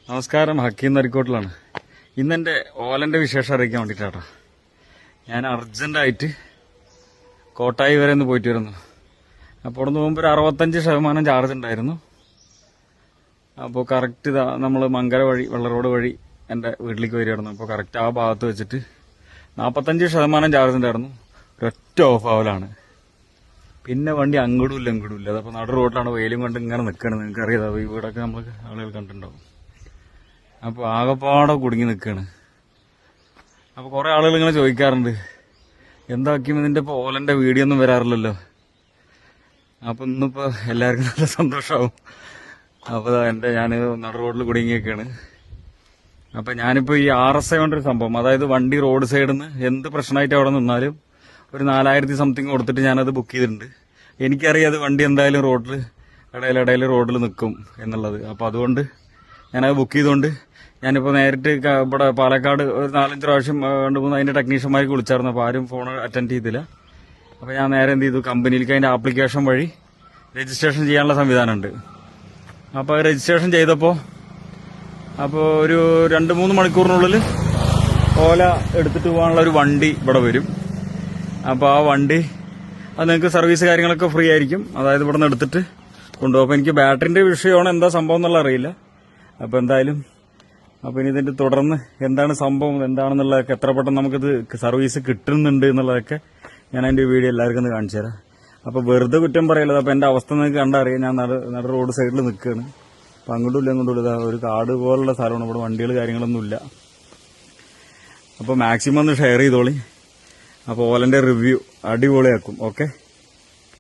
നമസ്കാരം, ഹക്കീം നരിക്കോട്ടിലാണ്. ഇന്നെൻ്റെ ഓലൻ്റെ വിശേഷം അറിയിക്കാൻ വേണ്ടിയിട്ടാട്ടോ. ഞാൻ അർജൻറ്റായിട്ട് കോട്ടായി വരെ ഒന്ന് പോയിട്ട് വരുന്നു. അപ്പോൾ അവിടെ നിന്ന് പോകുമ്പോൾ ഒരു 65% ചാർജ് ഉണ്ടായിരുന്നു. അപ്പോൾ കറക്റ്റ് ഇതാ നമ്മൾ മങ്കര വഴി വെള്ള റോഡ് വഴി എൻ്റെ വീട്ടിലേക്ക് വരികയായിരുന്നു. അപ്പോൾ കറക്റ്റ് ആ ഭാഗത്ത് വെച്ചിട്ട് 45% ചാർജ് ഉണ്ടായിരുന്നു. ഒരൊറ്റ ഓഫ് ആവലാണ്. പിന്നെ വണ്ടി അങ്ങോട്ടും ഇല്ല ഇങ്ങോട്ടും ഇല്ല. അതപ്പോൾ നടു റോഡിലാണ് വെയിലും കൊണ്ട് ഇങ്ങനെ നിൽക്കണം. നിങ്ങൾക്ക് അറിയാം, ഈ വീടൊക്കെ നമ്മൾ ആളുകൾ കണ്ടിട്ടുണ്ടാവും. അപ്പോൾ ആകെപ്പാടെ കുടുങ്ങി നിൽക്കുകയാണ്. അപ്പോൾ കുറേ ആളുകൾ ഇങ്ങനെ ചോദിക്കാറുണ്ട്, എന്താക്കിയും ഇതിൻ്റെ ഇപ്പോൾ ഓലൻ്റെ വീഡിയോ ഒന്നും വരാറില്ലല്ലോ. അപ്പോൾ ഇന്നിപ്പോൾ എല്ലാവർക്കും നല്ല സന്തോഷമാവും. അപ്പോൾ ഞാൻ നടു റോഡിൽ കുടുങ്ങിയൊക്കെയാണ്. അപ്പോൾ ഞാനിപ്പോൾ ഈ RSI കൊണ്ടൊരു സംഭവം, അതായത് വണ്ടി റോഡ് സൈഡിൽ നിന്ന് എന്ത് പ്രശ്നമായിട്ട് അവിടെ നിന്നാലും ഒരു 4000 സംതിങ് കൊടുത്തിട്ട് ഞാനത് ബുക്ക് ചെയ്തിട്ടുണ്ട്. എനിക്കറിയാം അത് വണ്ടി എന്തായാലും റോഡിൽ ഇടയിൽ റോഡിൽ നിൽക്കും എന്നുള്ളത്. അപ്പോൾ അതുകൊണ്ട് ഞാനത് ബുക്ക് ചെയ്തുകൊണ്ട് ഞാനിപ്പോൾ നേരിട്ട് ഇവിടെ പാലക്കാട് ഒരു 4-5 പ്രാവശ്യം 2-3 അതിൻ്റെ ടെക്നീഷ്യന്മാർക്ക് വിളിച്ചായിരുന്നു. അപ്പോൾ ആരും ഫോൺ അറ്റൻഡ് ചെയ്തില്ല. അപ്പോൾ ഞാൻ നേരെ എന്ത് ചെയ്തു, കമ്പനിയിലേക്ക് അതിൻ്റെ ആപ്ലിക്കേഷൻ വഴി രജിസ്ട്രേഷൻ ചെയ്യാനുള്ള സംവിധാനമുണ്ട്. അപ്പോൾ രജിസ്ട്രേഷൻ ചെയ്തപ്പോൾ ഒരു 2-3 മണിക്കൂറിനുള്ളിൽ ഓല എടുത്തിട്ട് പോകാനുള്ള ഒരു വണ്ടി ഇവിടെ വരും. അപ്പോൾ ആ വണ്ടി അത് നിങ്ങൾക്ക് സർവീസ് കാര്യങ്ങളൊക്കെ ഫ്രീ ആയിരിക്കും. അതായത് ഇവിടെ നിന്ന് എടുത്തിട്ട് കൊണ്ടുപോകും. അപ്പോൾ എനിക്ക് ബാറ്ററിൻ്റെ വിഷയമാണ് എന്താ സംഭവം എന്നുള്ള അറിയില്ല. അപ്പോൾ എന്തായാലും ഇനി ഇതിൻ്റെ തുടർന്ന് എന്താണ് സംഭവം എന്താണെന്നുള്ളതൊക്കെ, എത്ര പെട്ടെന്ന് നമുക്കിത് സർവീസ് കിട്ടുന്നുണ്ട് എന്നുള്ളതൊക്കെ ഞാൻ അതിൻ്റെ വീഡിയോ എല്ലാവർക്കും ഒന്ന് കാണിച്ചു തരാം. അപ്പോൾ വെറുതെ കുറ്റം പറയല്ലത്. അപ്പോൾ എൻ്റെ അവസ്ഥ നിങ്ങൾക്ക് കണ്ടറിയാം. ഞാൻ നട റോഡ് സൈഡിൽ നിൽക്കുകയാണ്. അപ്പോൾ അങ്ങോട്ടും ഇല്ല ഒരു കാട് പോലുള്ള സ്ഥലമാണ്. ഇവിടെ വണ്ടികൾ കാര്യങ്ങളൊന്നുമില്ല. അപ്പോൾ മാക്സിമം ഒന്ന് ഷെയർ ചെയ്തോളി. അപ്പോൾ ഓലൻ്റെ റിവ്യൂ അടിപൊളിയാക്കും. ഓക്കെ.